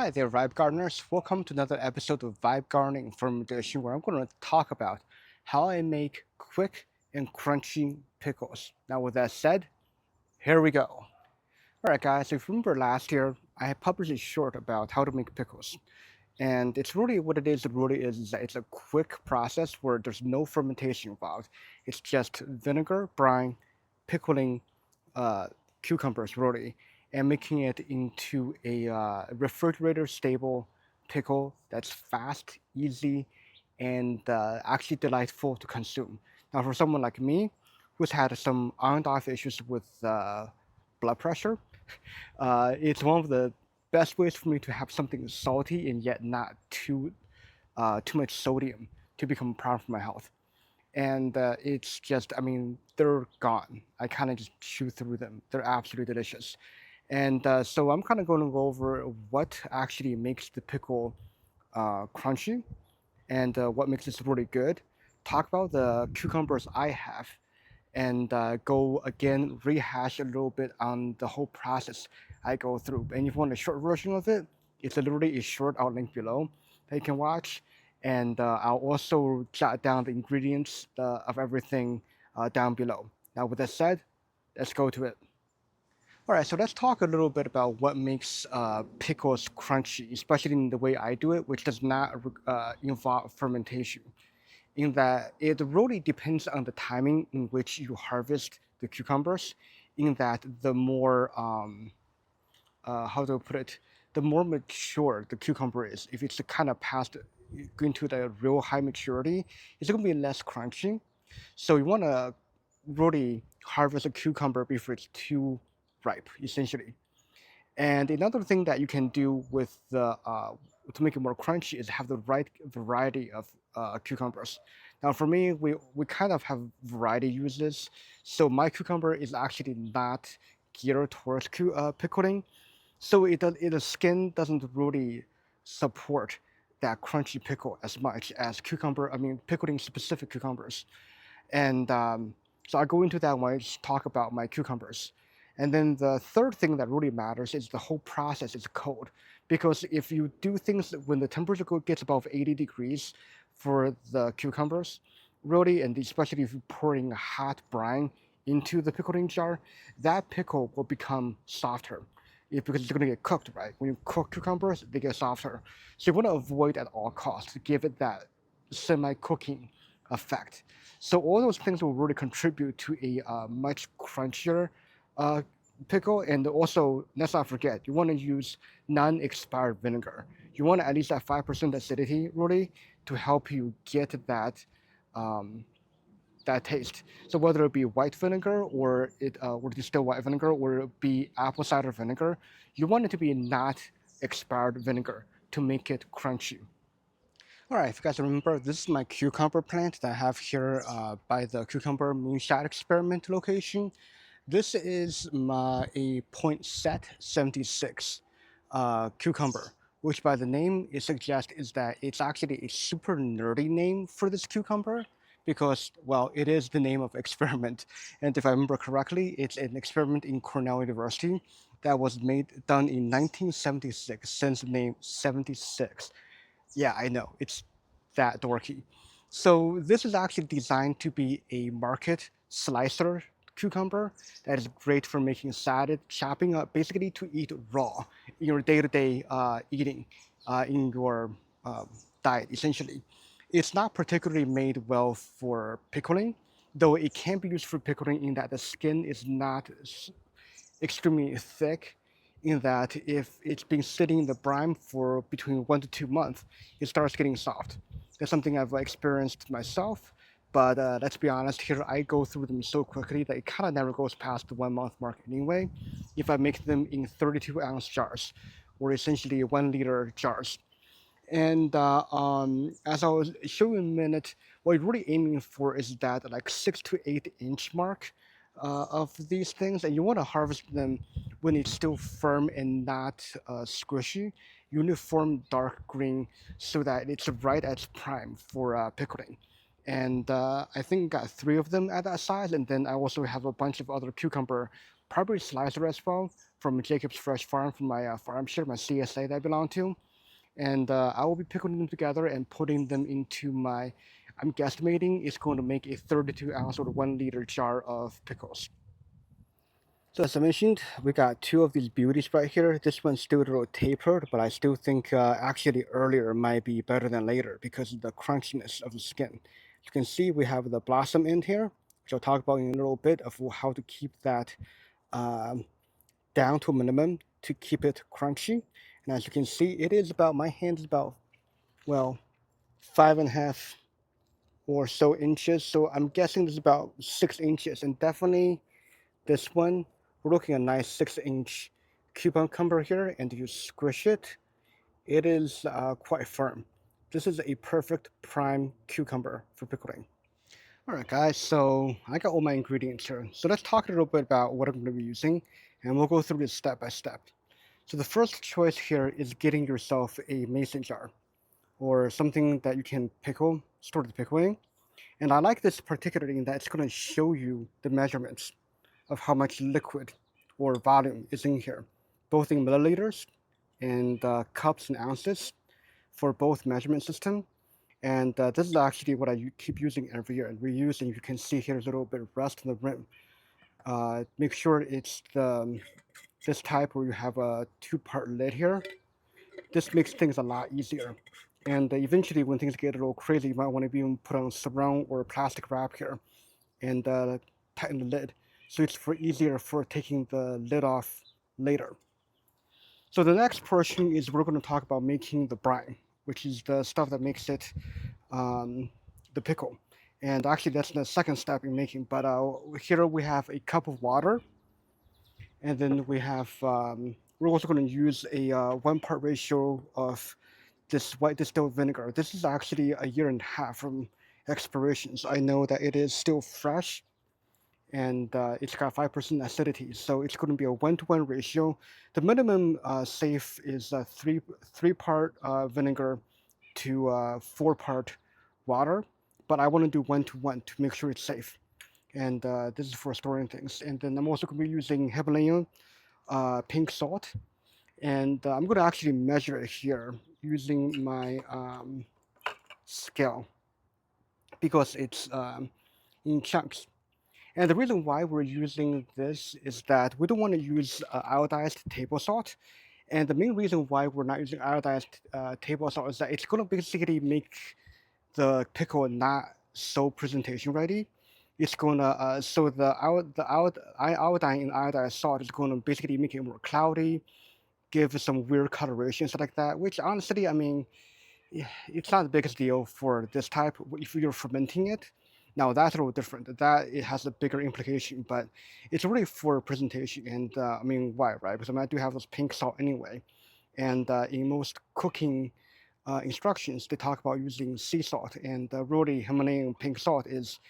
Hi there, Vibe Gardeners. Welcome to another episode of Vibe Gardening Fermentation, where I'm going to talk about how I make quick and crunchy pickles. Now, with that said, here we go. All right, guys, if you remember last year, I had published a short about how to make pickles. And it's really what it is, is that it's a quick process where there's no fermentation involved. It's just vinegar, brine, pickling uh, cucumbers, really, and making it into a refrigerator stable pickle that's fast, easy, and actually delightful to consume. Now, for someone like me who's had some on and off issues with blood pressure, it's one of the best ways for me to have something salty and yet not too much sodium to become a problem for my health. And it's just, I mean, they're gone. I kind of just chew through them. They're absolutely delicious. And so I'm kind of going to go over what actually makes the pickle crunchy and what makes this really good. Talk about the cucumbers I have, and go again rehash a little bit on the whole process I go through. And if you want a short version of it, it's literally a short. I'll link below that you can watch. And I'll also jot down the ingredients of everything down below. Now, with that said, let's go to it. All right, so let's talk a little bit about what makes pickles crunchy, especially in the way I do it, which does not involve fermentation. In that it really depends on the timing in which you harvest the cucumbers. In that the more how to put it, the more mature the cucumber is. If it's kind of past going to the real high maturity, it's going to be less crunchy. So you want to really harvest a cucumber before it's too ripe, essentially. And another thing that you can do with the to make it more crunchy is have the right variety of cucumbers. Now, for me, we kind of have variety uses. So my cucumber is actually not geared towards pickling, so the skin doesn't really support that crunchy pickle as much as cucumber. I mean, pickling specific cucumbers. And so I go into that when I just talk about my cucumbers. And then the third thing that really matters is the whole process is cold. Because if you do things when the temperature gets above 80 degrees for the cucumbers, really, and especially if you're pouring hot brine into the pickling jar, that pickle will become softer. Because it's going to get cooked, right? When you cook cucumbers, they get softer. So you want to avoid at all costs to give it that semi-cooking effect. So all those things will really contribute to a much crunchier uh, pickle. And also, let's not forget, you want to use non-expired vinegar. You want at least that 5% acidity, really, to help you get um, that taste. So whether it be white vinegar or distilled white vinegar or it be apple cider vinegar, you want it to be not expired vinegar to make it crunchy. All right, if you guys remember, this is my cucumber plant that I have here by the Cucumber Moonshot experiment location. This is a Poinsett 76 cucumber, which by the name it suggests is that it's actually a super nerdy name for this cucumber because, well, it is the name of experiment. And if I remember correctly, it's an experiment in Cornell University that was done in 1976, since the name 76. Yeah, I know. It's that dorky. So this is actually designed to be a market slicer cucumber that is great for making salad, chopping up, basically to eat raw in your day-to-day eating in your diet, essentially. It's not particularly made well for pickling, though it can be used for pickling in that the skin is not extremely thick, in that if it's been sitting in the brine for between 1 to 2 months, it starts getting soft. That's something I've experienced myself, but let's be honest here, I go through them so quickly that it kind of never goes past the 1 month mark anyway, if I make them in 32-ounce jars, or essentially 1 liter jars. And as I was showing in a minute, what you're really aiming for is that like 6 to 8 inch mark of these things, and you want to harvest them when it's still firm and not squishy, uniform dark green, so that it's right at its prime for pickling. And I think I got 3 of them at that size, and then I also have a bunch of other cucumber, probably slicer as well, from Jacob's Fresh Farm, from my farm share, my CSA that I belong to. And I will be pickling them together and putting them into my, I'm guesstimating it's going to make a 32 ounce or 1 liter jar of pickles. So as I mentioned, we got two of these beauties right here. This one's still a little tapered, but I still think actually earlier might be better than later because of the crunchiness of the skin. You can see we have the blossom in here, which I'll talk about in a little bit of how to keep that um, down to a minimum to keep it crunchy. And as you can see, it is about, my hand is about, well, 5.5 or so inches. So I'm guessing this is about 6 inches, and definitely this one, we're looking at a nice 6-inch cucumber here, and if you squish it, it is quite firm. This is a perfect prime cucumber for pickling. All right, guys, so I got all my ingredients here. So let's talk a little bit about what I'm going to be using, and we'll go through this step by step. So the first choice here is getting yourself a mason jar or something that you can pickle, store the pickle in. And I like this particularly in that it's going to show you the measurements of how much liquid or volume is in here, both in milliliters and cups and ounces for both measurement system. And this is actually what I keep using every year and reuse. And you can see here a little bit of rust on the rim. Make sure it's this type where you have a two-part lid here. This makes things a lot easier. And eventually, when things get a little crazy, you might want to even put on surround or plastic wrap here and tighten the lid, so it's easier for taking the lid off later. So the next portion is we're going to talk about making the brine, which is the stuff that makes it um, the pickle. And actually, that's the second step in making. But here we have a cup of water, and then we have we're also going to use a 1 part ratio of this white distilled vinegar. This is actually a year and a half from expiration, so I know that it is still fresh, and it's got 5% acidity, so it's going to be a 1-to-1 ratio. The minimum safe is three-part vinegar to 4-part water, but I want to do 1-to-1 to make sure it's safe. And this is for storing things. And then I'm also going to be using Himalayan pink salt, and I'm going to actually measure it here using my scale because it's in chunks. And the reason why we're using this is that we don't want to use iodized table salt. And the main reason why we're not using iodized table salt is that it's going to basically make the pickle not so presentation ready. It's going to, so iodine in iodized salt is going to basically make it more cloudy, give some weird coloration, stuff like that, which honestly, I mean, it's not the biggest deal for this type if you're fermenting it. Now that's a little different. That it has a bigger implication, but it's really for presentation. And I mean, why, right? Because I mean, I do have this pink salt anyway, and in most cooking instructions, they talk about using sea salt, and really Himalayan pink salt is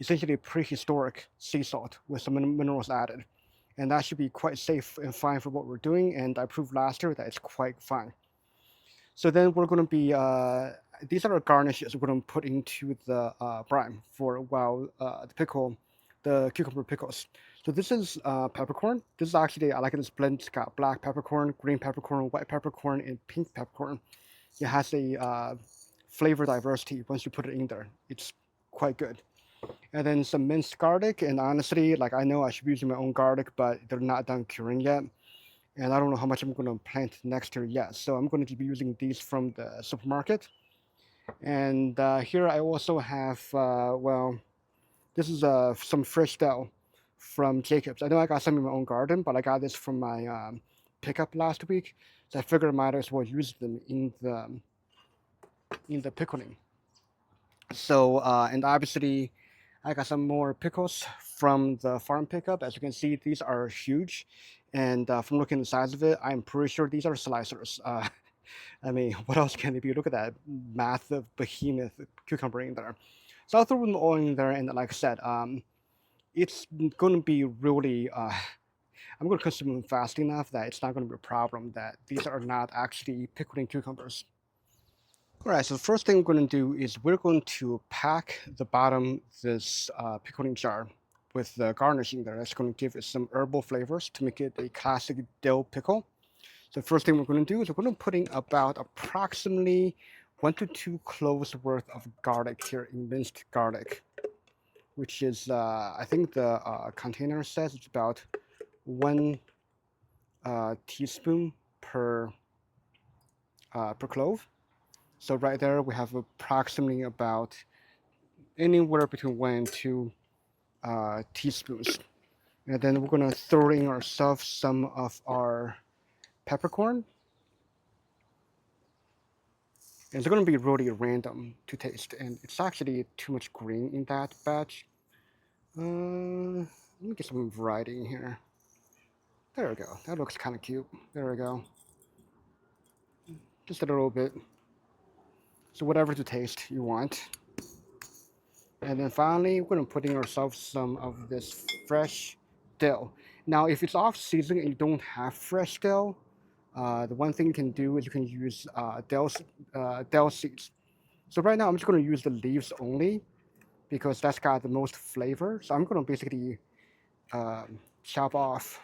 essentially prehistoric sea salt with some minerals added, and that should be quite safe and fine for what we're doing. And I proved last year that it's quite fine. So then we're going to be, these are our garnishes we're going to put into the brine for the pickle, the cucumber pickles. So this is peppercorn. This is actually, I like this blend. It's got black peppercorn, green peppercorn, white peppercorn, and pink peppercorn. It has a flavor diversity once you put it in there. It's quite good. And then some minced garlic. And honestly, like I know I should be using my own garlic, but they're not done curing yet, and I don't know how much I'm going to plant next year yet. So I'm going to be using these from the supermarket. And here I also have, this is some fresh dill from Jacob's. I know I got some in my own garden, but I got this from my pickup last week. So I figured I might as well use them in the pickling. So, and obviously I got some more pickles from the farm pickup. As you can see, these are huge. And from looking at the size of it, I'm pretty sure these are slicers. I mean, what else can it be? Look at that massive behemoth cucumber in there. So I'll throw them all in there. And like I said, it's going to be really, I'm going to consume them fast enough that it's not going to be a problem that these are not actually pickling cucumbers. All right, so the first thing we're going to do is we're going to pack the bottom of this pickling jar with the garnishing there. That's going to give it some herbal flavors to make it a classic dill pickle. So first thing we're going to do is we're going to put in about approximately 1 to 2 cloves worth of garlic here, minced garlic, which is I think the container says it's about 1 teaspoon per clove. So right there we have approximately about anywhere between 1 and 2 teaspoons. And then we're gonna throw in ourselves some of our peppercorn. And it's gonna be really random to taste, and it's actually too much green in that batch. Let me get some variety in here. There we go. That looks kind of cute. There we go. Just a little bit. So whatever to taste you want. And then finally, we're gonna put in ourselves some of this fresh dill. Now, if it's off season and you don't have fresh dill, the one thing you can do is you can use dill seeds. So right now, I'm just gonna use the leaves only because that's got the most flavor. So I'm gonna basically chop off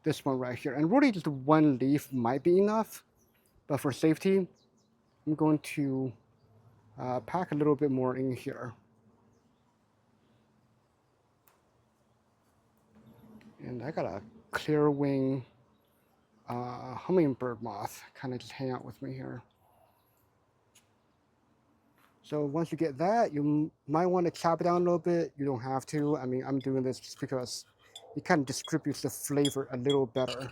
this one right here. And really just one leaf might be enough, but for safety, I'm going to pack a little bit more in here. And I got a clear wing hummingbird moth kind of just hang out with me here. So once you get that, you might want to chop it down a little bit. You don't have to. I mean, I'm doing this just because it kind of distributes the flavor a little better.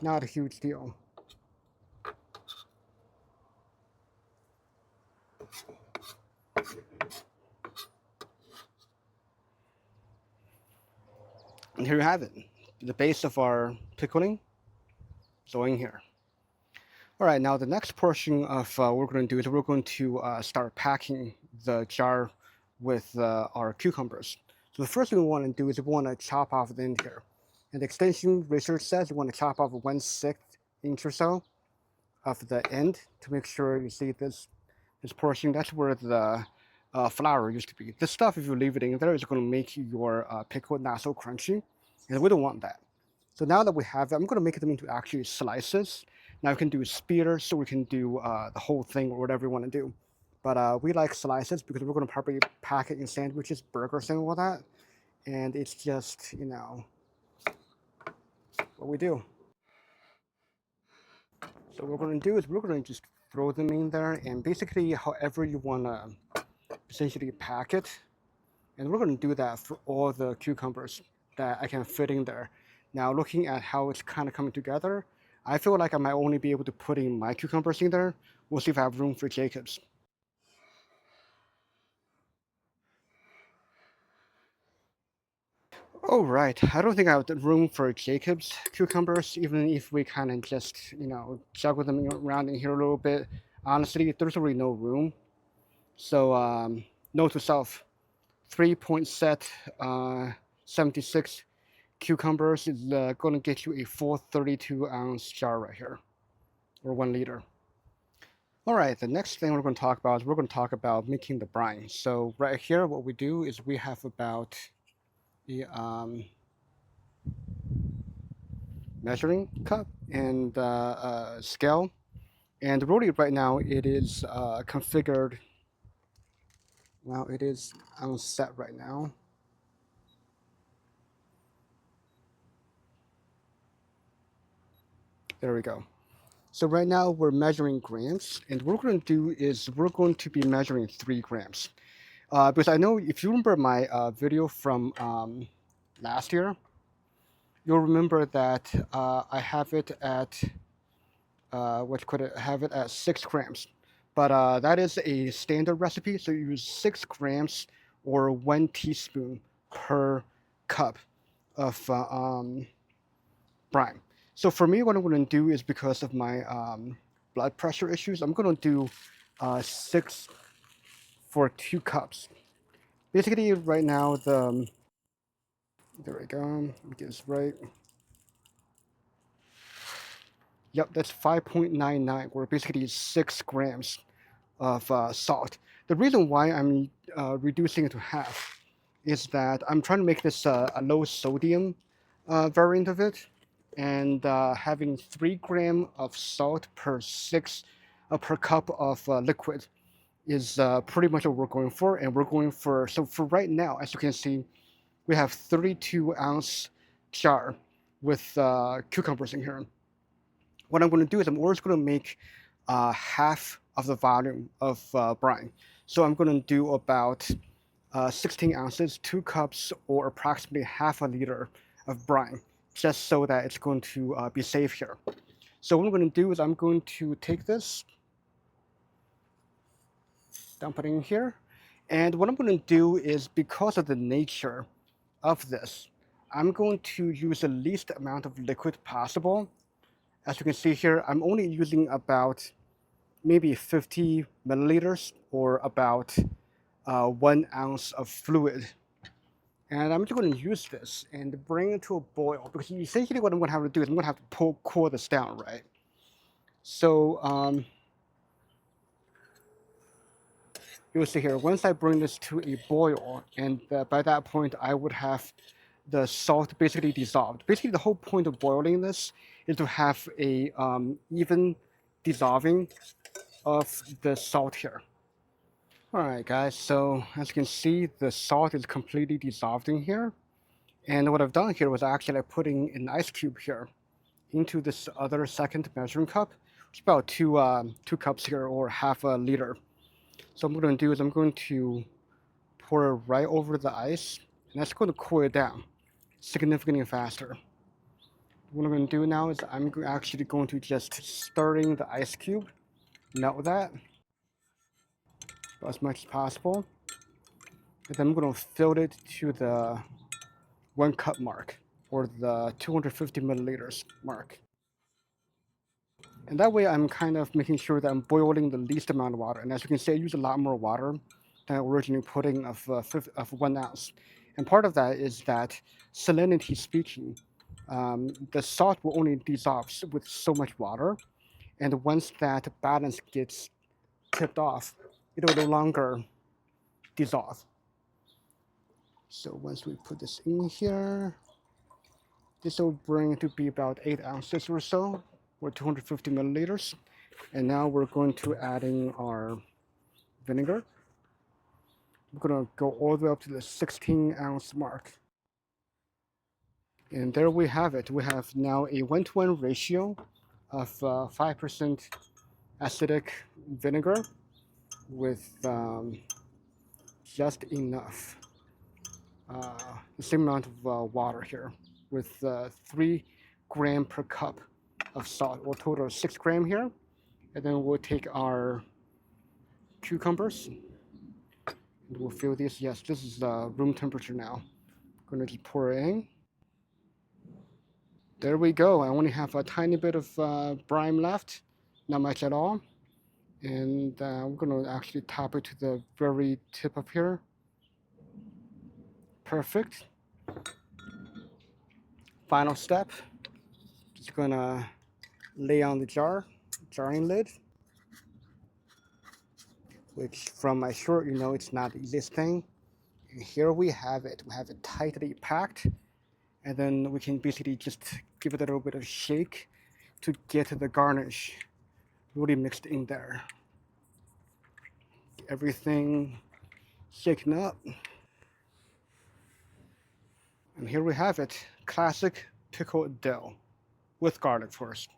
Not a huge deal. And here you have it, the base of our pickling. So in here. All right, now the next portion of what we're going to do is we're going to start packing the jar with our cucumbers. So the first thing we want to do is we want to chop off the end here. And the extension research says you want to chop off 1/6 inch or so of the end to make sure you see this portion. That's where the flour used to be. This stuff, if you leave it in there, is going to make your pickle not so crunchy, and we don't want that. So now that we have it, I'm going to make them into actually slices. Now we can do spears, so we can do the whole thing or whatever you want to do. But we like slices because we're going to probably pack it in sandwiches, burgers, and all that. And it's just, you know, what we do. So what we're going to do is we're going to just throw them in there, and basically however you want to essentially pack it. And we're going to do that for all the cucumbers that I can fit in there. Now looking at how it's kind of coming together, I feel like I might only be able to put in my cucumbers in there. We'll see if I have room for Jacob's. Oh, right. I don't think I have the room for Jacob's cucumbers, even if we kind of just, you know, juggle them around in here a little bit. Honestly, there's really no room. So, note to self, 3 Poinsett 76 cucumbers is going to get you a full 32-ounce jar right here, or 1 liter. All right, the next thing we're going to talk about is we're going to talk about making the brine. So right here, what we do is we have about the measuring cup and scale. And really right now it is configured, well, it is on set right now. There we go. So right now we're measuring grams, and what we're going to do is we're going to be measuring 3 grams. Because I know if you remember my video from last year, you'll remember that I have it at, have it at 6 grams. But that is a standard recipe, so you use 6 grams or 1 teaspoon per cup of brine. So for me, what I'm going to do is because of my blood pressure issues, I'm going to do 6 for 2 cups. Basically, right now, there we go, let me get this right. Yep, that's 5.99, or basically 6 grams of salt. The reason why I'm reducing it to half is that I'm trying to make this a low sodium variant of it, and having 3 grams of salt per cup of liquid is pretty much what we're going for. And we're going for, so for right now, as you can see, we have 32-ounce jar with cucumbers in here. What I'm going to do is I'm always going to make half of the volume of brine. So I'm going to do about 16 ounces, 2 cups, or approximately half a liter of brine, just so that it's going to be safe here. So what I'm going to do is I'm going to take this, dump it in here, and what I'm going to do is, because of the nature of this, I'm going to use the least amount of liquid possible. As you can see here, I'm only using about maybe 50 milliliters, or about 1 ounce of fluid. And I'm just going to use this and bring it to a boil, because essentially what I'm going to have to do is I'm going to have to cool this down, right? So you'll see here, once I bring this to a boil, and by that point I would have the salt basically dissolved. Basically, the whole point of boiling this is to have a even dissolving of the salt here. All right, guys, so as you can see, the salt is completely dissolved in here. And what I've done here was actually putting an ice cube here into this other second measuring cup. It's about two cups here, or half a liter. So what I'm going to do is I'm going to pour it right over the ice, and that's going to cool it down significantly faster. What I'm going to do now is I'm actually going to just stirring the ice cube, melt that as much as possible, and then I'm going to fill it to the 1 cup mark, or the 250 milliliters mark. And that way I'm kind of making sure that I'm boiling the least amount of water. And as you can see, I use a lot more water than I originally putting of 1 ounce. And part of that is that, salinity speaking, the salt will only dissolve with so much water. And once that balance gets tipped off, it will no longer dissolve. So once we put this in here, this will bring it to be about 8 ounces or so, or 250 milliliters. And now we're going to add in our vinegar. We're going to go all the way up to the 16-ounce mark. And there we have it. We have now a 1-to-1 ratio of 5% acidic vinegar with just enough, the same amount of water here, with 3 grams per cup of salt, or total of 6 grams here. And then we'll take our cucumbers, and we'll fill this. Yes, this is room temperature now. I'm going to just pour it in. There we go. I only have a tiny bit of brine left, not much at all. And I'm going to actually top it to the very tip up here. Perfect. Final step, just going to lay on the jarring lid, which from my shirt, you know, it's not the easiest thing. And here we have it. We have it tightly packed. And then we can basically just give it a little bit of shake to get the garnish really mixed in there. Everything shaken up. And here we have it, classic pickled dill with garlic first.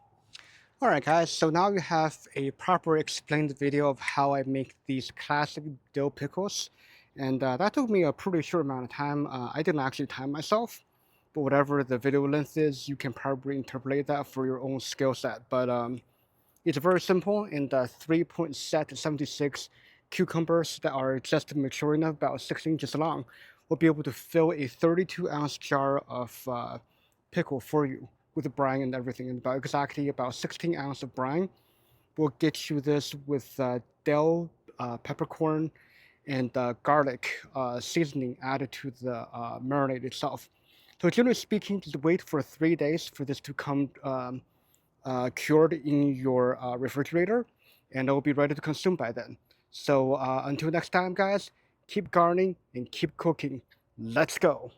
All right, guys, so now you have a proper explained video of how I make these classic dill pickles. And that took me a pretty short amount of time. I didn't actually time myself, but whatever the video length is, you can probably interpolate that for your own skill set. But it's very simple. In the 3 Poinsett 76 cucumbers that are just mature enough, about 6 inches long, will be able to fill a 32-ounce jar of pickle for you, with the brine and everything. And exactly about 16 ounces of brine will get you this with dill, peppercorn, and garlic seasoning added to the marinade itself. So generally speaking, just wait for 3 days for this to come cured in your refrigerator, and it will be ready to consume by then. So until next time, guys, keep gardening and keep cooking. Let's go.